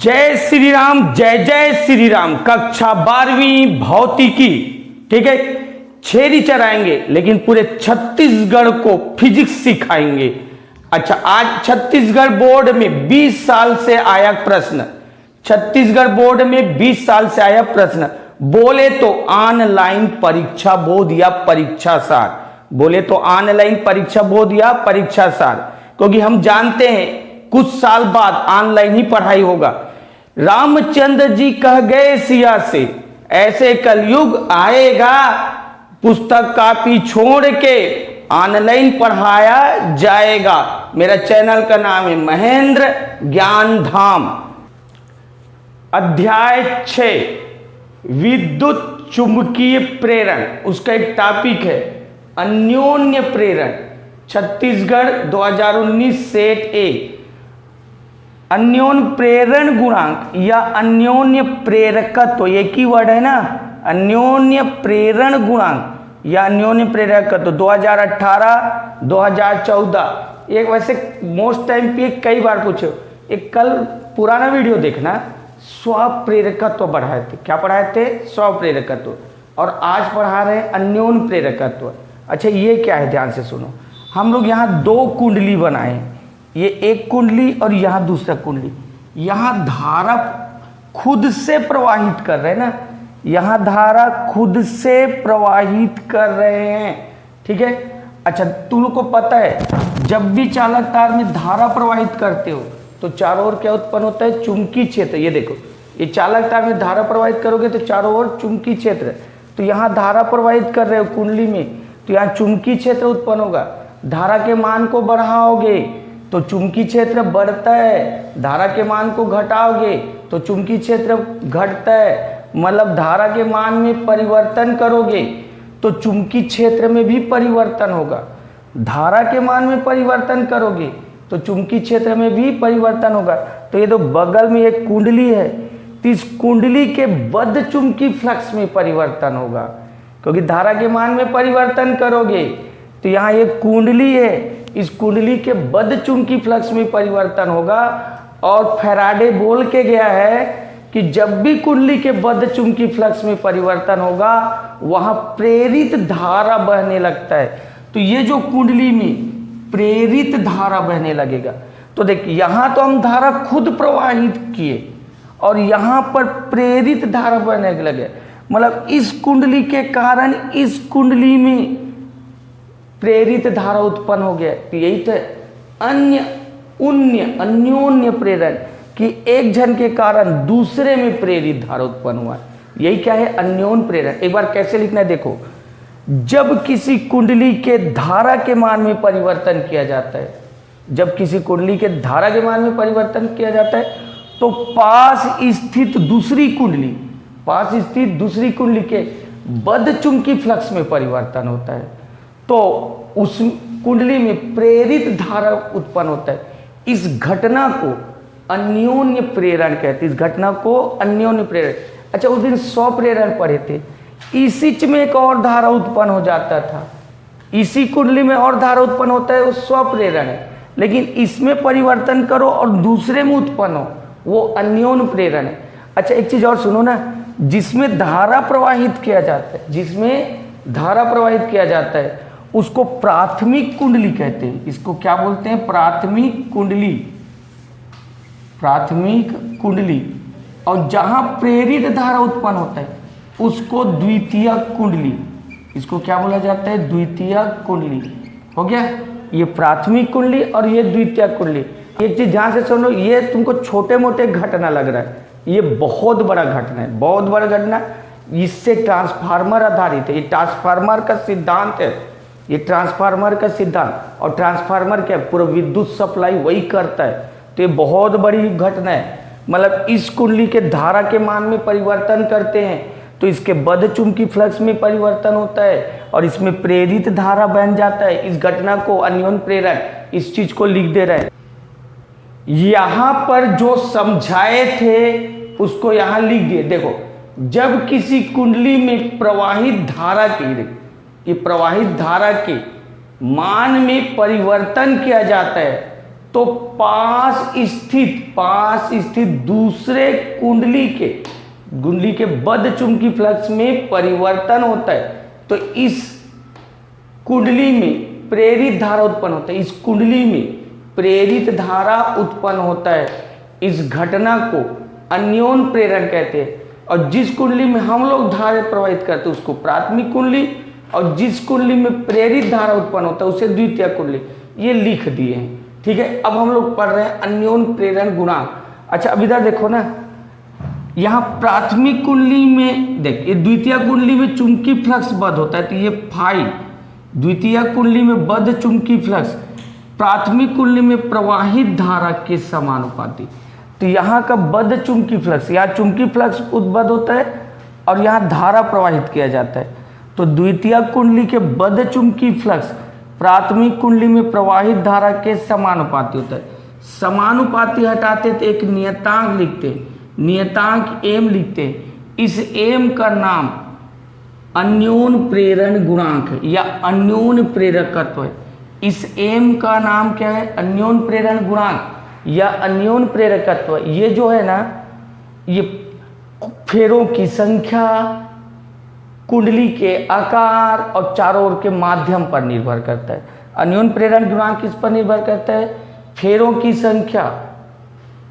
जय श्री राम, जय जय श्री राम। कक्षा 12वीं भौतिकी, ठीक है। 6 टीचर आएंगे लेकिन पूरे छत्तीसगढ़ को फिजिक्स सिखाएंगे। अच्छा, आज छत्तीसगढ़ बोर्ड में 20 साल से आया प्रश्न, छत्तीसगढ़ बोर्ड में 20 साल से आया प्रश्न, बोले तो ऑनलाइन परीक्षा बोध या परीक्षा सार, बोले तो ऑनलाइन परीक्षा बोध या परीक्षा सार, क्योंकि हम जानते हैं कुछ साल बाद ऑनलाइन ही पढ़ाई होगा। रामचंद्र जी कह गए सिया से, ऐसे कलयुग आएगा पुस्तक कॉपी छोड़ के ऑनलाइन पढ़ाया जाएगा। मेरा चैनल का नाम है महेंद्र ज्ञान धाम। अध्याय 6 विद्युत चुंबकीय प्रेरण, उसका एक टॉपिक है अन्योन्य प्रेरण। छत्तीसगढ़ 2019 सेट ए। अन्योन्य प्रेरण गुणांक या अन्योन्य प्रेरकत्व, एक ही वर्ड है ना, अन्योन्य प्रेरण गुणांक या अन्योन्य प्रेरकत्व 2018 2014। एक वैसे मोस्ट टाइम पे कई बार पूछे, एक कल पुराना वीडियो देखना, स्वप्रेरकत्व पढ़ाए थे। क्या पढ़ाए थे? स्वप्रेरकत्व। और आज पढ़ा रहे हैं अन्योन्य प्रेरकत्व। अच्छा, ये क्या है, ध्यान से सुनो। हम लोग यहाँ 2 कुंडली बनाए, ये एक कुंडली और यहाँ दूसरा कुंडली। यहाँ धारा खुद से प्रवाहित कर रहे हैं ना, यहाँ धारा खुद से प्रवाहित कर रहे हैं, ठीक है। अच्छा, तुम लोग को पता है जब भी चालक तार में धारा प्रवाहित करते हो तो चारों ओर क्या उत्पन्न होता है? चुंबकीय क्षेत्र। ये देखो, ये चालक तार में धारा प्रवाहित करोगे तो चारों ओर चुंबकीय क्षेत्र। तो यहाँ धारा प्रवाहित कर रहे हो कुंडली में, तो यहाँ चुंबकीय क्षेत्र उत्पन्न होगा। धारा के मान को बढ़ाओगे तो चुंबकीय क्षेत्र बढ़ता है, धारा के मान को घटाओगे तो चुंबकीय क्षेत्र घटता है। मतलब धारा के मान में परिवर्तन करोगे तो चुंबकीय क्षेत्र में भी परिवर्तन होगा, धारा के मान में परिवर्तन करोगे तो चुंबकीय क्षेत्र में भी परिवर्तन होगा। तो ये तो बगल में एक कुंडली है, तो इस कुंडली के बद्ध चुंबकीय फ्लक्स में परिवर्तन होगा, क्योंकि धारा के मान में परिवर्तन करोगे। तो यहाँ एक कुंडली है, इस कुंडली के बद्ध चुंबकीय फ्लक्स में परिवर्तन होगा। और फैराडे बोल के गया है कि जब भी कुंडली के बद्ध चुंबकीय फ्लक्स में परिवर्तन होगा वहां प्रेरित धारा बहने लगता है। तो ये जो कुंडली में प्रेरित धारा बहने लगेगा, तो देखिए यहाँ तो हम धारा खुद प्रवाहित किए और यहाँ पर प्रेरित धारा बहने लगे। मतलब इस कुंडली के कारण इस कुंडली में प्रेरित धारा उत्पन्न हो गया। तो यही तो अन्योन्य प्रेरण कि एक जन के कारण दूसरे में प्रेरित धारा उत्पन्न हुआ। यही क्या है? अन्योन्य प्रेरण। एक बार कैसे लिखना है देखो, जब किसी कुंडली के धारा के मान में परिवर्तन किया जाता है, जब किसी कुंडली के धारा के मान में परिवर्तन किया जाता है तो पास स्थित दूसरी कुंडली के बद्ध चुंबकीय फ्लक्स में परिवर्तन होता है, तो उस कुंडली में प्रेरित धारा उत्पन्न होता है। इस घटना को अन्योन्य प्रेरण कहते हैं, इस घटना को अन्योन्य प्रेरण। अच्छा, उस दिन स्वप्रेरण पढ़े थे, इसी में एक और धारा उत्पन्न हो जाता था, इसी कुंडली में और धारा उत्पन्न होता है, वो स्वप्रेरण है। लेकिन इसमें परिवर्तन करो और दूसरे में उत्पन्न हो, वो अन्योन्य प्रेरण है। अच्छा, एक चीज और सुनो ना, जिसमें धारा प्रवाहित किया जाता है उसको प्राथमिक कुंडली कहते हैं। इसको क्या बोलते हैं? प्राथमिक कुंडली। और जहां प्रेरित धारा उत्पन्न होता है उसको द्वितीयक कुंडली। इसको क्या बोला जाता है? द्वितीयक कुंडली। हो गया, ये प्राथमिक कुंडली और ये द्वितीयक कुंडली। एक चीज ध्यान से सुनो, ये तुमको छोटे मोटे घटना लग रहा है, ये बहुत बड़ा घटना है, बहुत बड़ा घटना। इससे ट्रांसफार्मर आधारित है, ये ट्रांसफार्मर का सिद्धांत है, ये ट्रांसफार्मर का सिद्धांत। और ट्रांसफार्मर क्या है? पूरा विद्युत सप्लाई वही करता है। तो ये बहुत बड़ी घटना है। मतलब इस कुंडली के धारा के मान में परिवर्तन करते हैं तो इसके बद्ध चुंबकीय फ्लक्स में परिवर्तन होता है और इसमें प्रेरित धारा बन जाता है। इस घटना को अन्योन्य प्रेरण, इस चीज को लिख दे रहे हैं। यहां पर जो समझाए थे उसको यहां लिख दिए। देखो, जब किसी कुंडली में प्रवाहित धारा के मान में परिवर्तन किया जाता है तो पास स्थित दूसरे कुंडली के बद्ध चुंबकीय फ्लक्स में परिवर्तन होता है। तो इस कुंडली में प्रेरित धारा उत्पन्न होता है, इस कुंडली में प्रेरित धारा उत्पन्न होता है। इस घटना को अन्योन प्रेरण कहते हैं। और जिस कुंडली में हम लोग धारा प्रवाहित करते हैं उसको प्राथमिक कुंडली, और जिस कुंडली में प्रेरित धारा उत्पन्न होता है उसे द्वितीय कुंडली। ये लिख दिए हैं, ठीक है। अब हम लोग पढ़ रहे हैं अन्योन प्रेरण गुणांक। अच्छा, अब इधर देखो ना, यहाँ प्राथमिक कुंडली में देख, ये द्वितीय कुंडली में चुंबकीय फ्लक्स बद्ध होता है, तो ये फाई द्वितीय कुंडली में बद्ध चुंबकीय फ्लक्स प्राथमिक कुंडली में प्रवाहित धारा के समानुपाती। तो यहाँ का बद्ध चुंबकीय फ्लक्स, यहाँ चुंबकीय फ्लक्स उद्बद्ध होता है और यहाँ धारा प्रवाहित किया जाता है। तो द्वितीय कुंडली के बद्ध चुंबकीय फ्लक्स प्राथमिक कुंडली में प्रवाहित धारा के समानुपाती होता है। समानुपाती हटाते तो एक नियतांक लिखते हैं, नियतांक एम लिखते हैं। इस एम का नाम अन्योन प्रेरण गुणांक है या अन्योन प्रेरकत्व है। इस एम का नाम क्या है? अन्योन प्रेरण गुणांक या अन्योन प्रेरकत्व। ये जो है ना, ये फेरों की संख्या, कुंडली के आकार और चारों ओर के माध्यम पर निर्भर करता है। अन्योन प्रेरण गुणांक किस पर निर्भर करता है? फेरों की संख्या,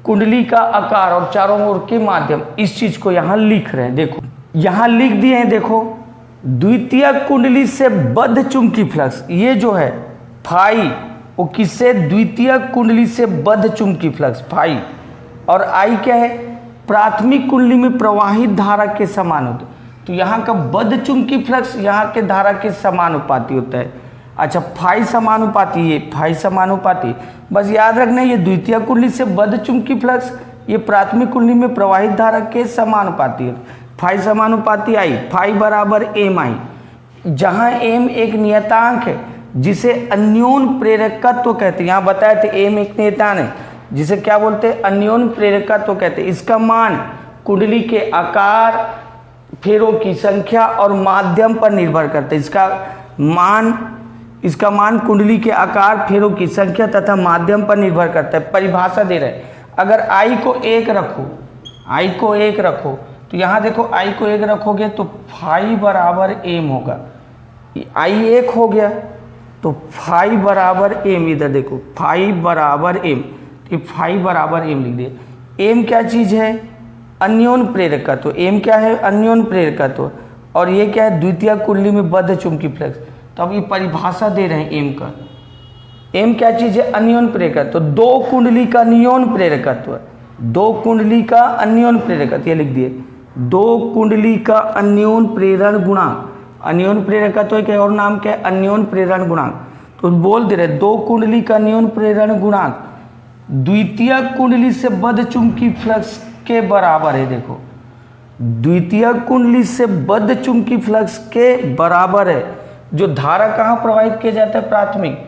कुंडली का आकार और चारों ओर के माध्यम। इस चीज को यहां लिख रहे हैं, देखो यहां लिख दिए हैं। देखो, द्वितीय कुंडली से बद्ध चुंबकीय फ्लक्स, ये जो है फाई, वो किससे? द्वितीय कुंडली से बद्ध चुंबकीय फ्लक्स फाई। और आई क्या है? प्राथमिक कुंडली में प्रवाहित धारा के समान होते। तो यहाँ का बद्ध चुंबकीय फ्लक्स यहाँ के धारा के समानुपाती होता है। अच्छा, फाई समानुपाती, ये फाई समानुपाती, बस याद रखना, ये द्वितीय कुंडली से बद्ध चुंबकीय फ्लक्स, ये प्राथमिक कुंडली में प्रवाहित धारा के समानुपाती है। फाई समानुपाती आई, फाई बराबर एम आई, जहाँ एम एक नियतांक है जिसे अन्योन प्रेरकत्व कहते हैं। यहाँ बताए थे एम एक नियतांक है जिसे क्या बोलते हैं? अन्योन प्रेरकत्व कहते हैं। इसका मान कुंडली के आकार, फेरों की संख्या और माध्यम पर निर्भर करते हैं। इसका मान कुंडली के आकार, फेरों की संख्या तथा माध्यम पर निर्भर करता है। परिभाषा दे रहे हैं, अगर आई को एक रखो, आई को एक रखो, तो यहाँ देखो आई को एक रखोगे तो फाई बराबर एम होगा। आई एक हो गया तो फाई बराबर एम, इधर देखो फाई बराबर एम, तो फाई बराबर एम लिख दिए। एम क्या चीज़ है? अन्योन प्रेरकत्व। एम क्या है? अन्योन प्रेरकत्व। और ये क्या है? द्वितीय कुंडली में बद्ध चुंबकीय फ्लक्स। तो अब ये परिभाषा दे रहे हैं एम का। एम क्या चीज़ है? अन्योन प्रेरकत्व। दो कुंडली का अन्योन प्रेरकत्व, दो कुंडली का अन्योन प्रेरकत्व, ये लिख दिए। दो कुंडली का अन्योन प्रेरण गुणांक, अन्योन प्रेरकत्व के और नाम क्या है? अन्योन प्रेरण गुणांक। तो बोल दे रहे दो कुंडली का अन्योन प्रेरण गुणांक द्वितीय कुंडली से बद्ध चुंबकीय फ्लक्स के बराबर है। देखो, द्वितीय कुंडली से बद्ध चुंबकीय फ्लक्स के बराबर है। जो धारा कहाँ प्रवाहित किया जाता है? प्राथमिक।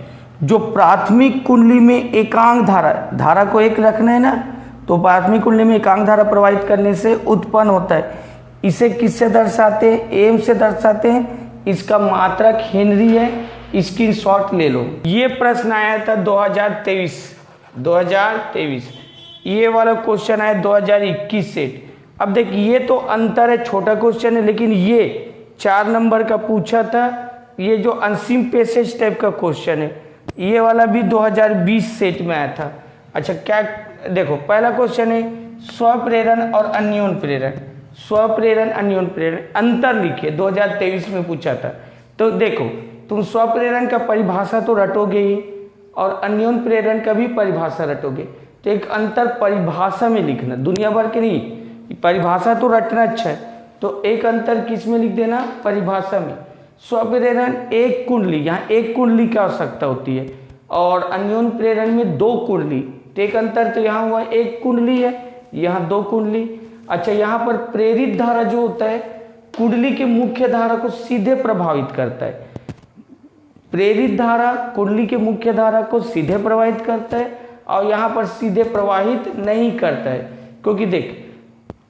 जो प्राथमिक कुंडली में एकांक धारा को एक रखना है ना, तो प्राथमिक कुंडली में एकांक धारा प्रवाहित करने से उत्पन्न होता है। इसे किससे दर्शाते हैं? एम से दर्शाते हैं। इसका मात्रक हेनरी है, इसकी शॉर्ट ले लो। ये प्रश्न आया था 2023। ये वाला क्वेश्चन आया 2021 सेट। अब देख, ये तो अंतर है, छोटा क्वेश्चन है, लेकिन ये 4 नंबर का पूछा था। ये जो अनसीम पैसेज टाइप का क्वेश्चन है, ये वाला भी 2020 सेट में आया था। अच्छा, क्या देखो, पहला क्वेश्चन है स्वप्रेरण और अन्योन प्रेरण। स्वप्रेरण, अन्योन प्रेरण, अंतर लिखिए। 2023 में पूछा था। तो देखो, तुम स्वप्रेरण का परिभाषा तो रटोगे ही और अन्योन प्रेरण का भी परिभाषा रटोगे। तो एक अंतर परिभाषा में लिखना, दुनिया भर के नहीं। परिभाषा तो रटना अच्छा है, तो एक अंतर किस में लिख देना? परिभाषा में। स्वप्रेरण एक कुंडली, यहाँ एक कुंडली की आवश्यकता होती है, और अन्योन प्रेरण में दो कुंडली। तो एक अंतर तो यहाँ हुआ, एक कुंडली है, यहाँ दो कुंडली। अच्छा, यहाँ पर प्रेरित धारा जो होता है कुंडली के मुख्य धारा को सीधे प्रभावित करता है। प्रेरित धारा कुंडली के मुख्य धारा को सीधे प्रभावित करता है, और यहाँ पर सीधे प्रवाहित नहीं करता है। क्योंकि देख,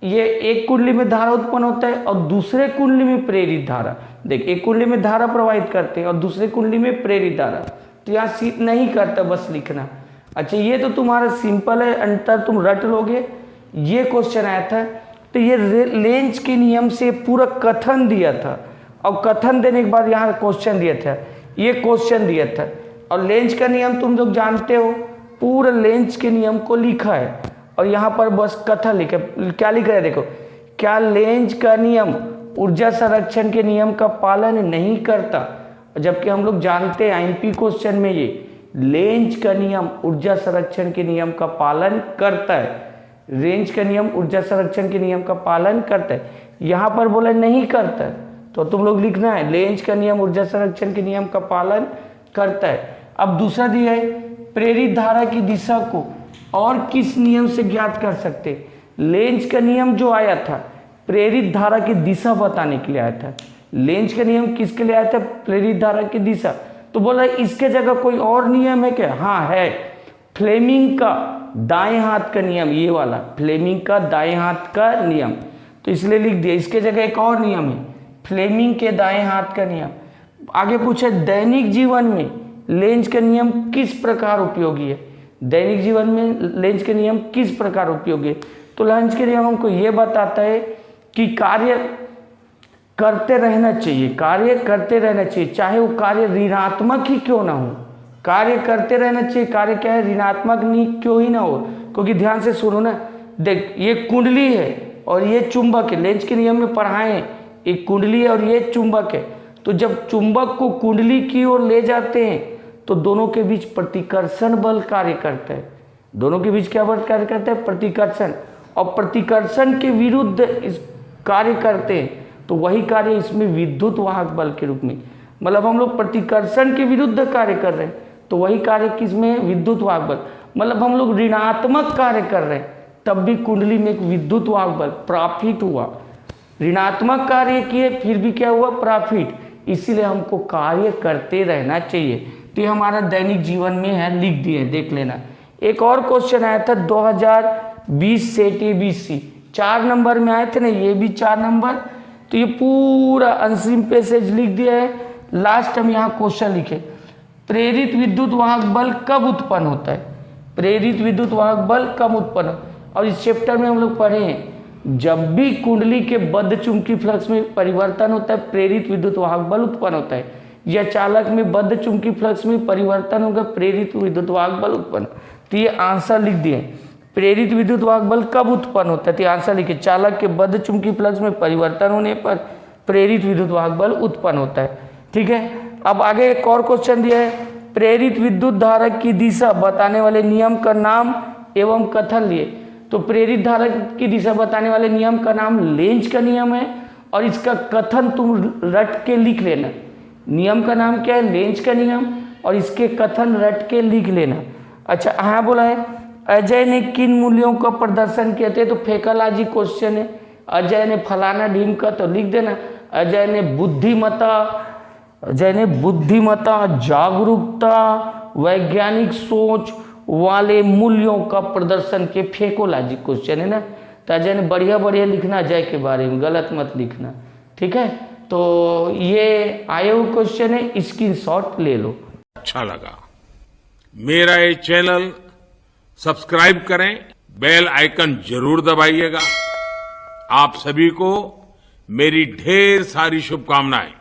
ये एक कुंडली में धारा उत्पन्न होता है और दूसरे कुंडली में प्रेरित धारा। देख, एक कुंडली में धारा प्रवाहित करते हैं और दूसरे कुंडली में प्रेरित धारा, तो यहाँ नहीं करता, बस लिखना। अच्छा ये तो तुम्हारा सिंपल है, अंतर तुम रट लोगे। ये क्वेश्चन आया था, तो ये लेंज के नियम से पूरा कथन दिया था, और कथन देने के बाद यहाँ क्वेश्चन दिया था, ये क्वेश्चन दिया था। और लेंज का नियम तुम लोग जानते हो, पूरा लेंज के नियम को लिखा है, और यहाँ पर बस कथन लिखा। क्या लिखा है देखो, क्या लेंज का नियम ऊर्जा संरक्षण के नियम का पालन नहीं करता? जबकि हम लोग जानते हैं आईएमपी क्वेश्चन में ये लेंज का नियम ऊर्जा संरक्षण के नियम का पालन करता है। रेंज का नियम ऊर्जा संरक्षण के नियम का पालन करता है, यहाँ पर बोला नहीं करता है, तो तुम लोग लिखना है लेंज का नियम ऊर्जा संरक्षण के नियम का पालन करता है। अब दूसरा दिया है, प्रेरित धारा की दिशा को और किस नियम से ज्ञात कर सकते? लेंज का नियम जो आया था प्रेरित धारा की दिशा बताने के लिए आया था। लेंज का नियम किसके लिए आया था? प्रेरित धारा की दिशा। तो बोला इसके जगह कोई और नियम है क्या? हाँ है, फ्लेमिंग का दाएं हाथ का नियम, ये वाला फ्लेमिंग का दाएं हाथ का नियम, तो इसलिए लिख दिया। इसके जगह एक और नियम है, फ्लेमिंग के दाएं हाथ का नियम। आगे पूछे दैनिक जीवन में लेंज का नियम किस प्रकार उपयोगी है? दैनिक जीवन में लेंज के नियम किस प्रकार उपयोगी है? तो लेंज के नियम हमको ये बताता है कि कार्य करते रहना चाहिए, कार्य करते रहना चाहिए, चाहे वो कार्य ऋणात्मक ही क्यों ना हो, कार्य करते रहना चाहिए। कार्य क्या है? ऋणात्मक नहीं क्यों ही ना हो, क्योंकि ध्यान से सुनो ना, देख ये कुंडली है और ये चुंबक है। लेंज के नियम में पढ़ाए हैं, एक कुंडली है और ये चुंबक है। तो जब चुंबक को कुंडली की ओर ले जाते हैं तो दोनों के बीच प्रतिकर्षण बल कार्य करता है। दोनों के बीच क्या बल कार्य करता है? प्रतिकर्षण। और प्रतिकर्षण के विरुद्ध इस कार्य करते हैं तो वही कार्य इसमें विद्युत वाहक बल के रूप में, मतलब हम लोग प्रतिकर्षण के विरुद्ध कार्य कर रहे हैं तो वही कार्य किसमें? विद्युत वाहक बल। मतलब हम लोग ऋणात्मक कार्य कर रहे हैं तब भी कुंडली में एक विद्युत वाहक बल प्रॉफिट हुआ। ऋणात्मक कार्य किए फिर भी क्या हुआ? प्रॉफिट। इसीलिए हमको कार्य करते रहना चाहिए। तो ये हमारा दैनिक जीवन में है, लिख दिए, देख लेना। एक और क्वेश्चन आया था 2020 सेट ABC, 4 नंबर में आए थे ना, ये भी 4 नंबर। तो ये पूरा अंतिम पैसेज लिख दिया है। लास्ट हम यहाँ क्वेश्चन लिखे, प्रेरित विद्युत वाहक बल कब उत्पन्न होता है? प्रेरित विद्युत वाहक बल कब उत्पन्न? और इस चैप्टर में हम लोग पढ़े हैं जब भी कुंडली के बद्ध चुंबकीय फ्लक्स में परिवर्तन होता है प्रेरित विद्युत वाहक बल उत्पन्न होता है, या चालक में बद्ध चुंबकीय फ्लक्स में परिवर्तन होगा प्रेरित विद्युत वाहक बल उत्पन्न। तो ये आंसर लिख दिए, प्रेरित विद्युत वाहक बल कब उत्पन्न होता है? तो आंसर लिखे, चालक के बद्ध चुंबकीय फ्लक्स में परिवर्तन होने पर प्रेरित विद्युत वाहक बल उत्पन्न होता है। ठीक है, अब आगे एक और क्वेश्चन दिया है, प्रेरित विद्युत धारा की दिशा बताने वाले नियम का नाम एवं कथन लिए। तो प्रेरित धारा की दिशा बताने वाले नियम का नाम लेंज का नियम है, और इसका कथन तुम रट के लिख लेना। नियम का नाम क्या है? लेंज का नियम, और इसके कथन रट के लिख लेना। अच्छा हाँ बोला है, अजय ने किन मूल्यों का प्रदर्शन किया थे? तो फेकलाजी क्वेश्चन है। अजय ने फलाना ढीम का, तो लिख देना अजय ने बुद्धिमत्ता, जागरूकता, वैज्ञानिक सोच वाले मूल्यों का प्रदर्शन के। फेकोलॉजी क्वेश्चन है ना, तो अजय ने बढ़िया बढ़िया लिखना अजय के बारे में, गलत मत लिखना। ठीक है, तो ये आए हुए क्वेश्चन है, स्क्रीनशॉट ले लो। अच्छा लगा मेरा ये चैनल सब्सक्राइब करें, बेल आइकन जरूर दबाइएगा। आप सभी को मेरी ढेर सारी शुभकामनाएं।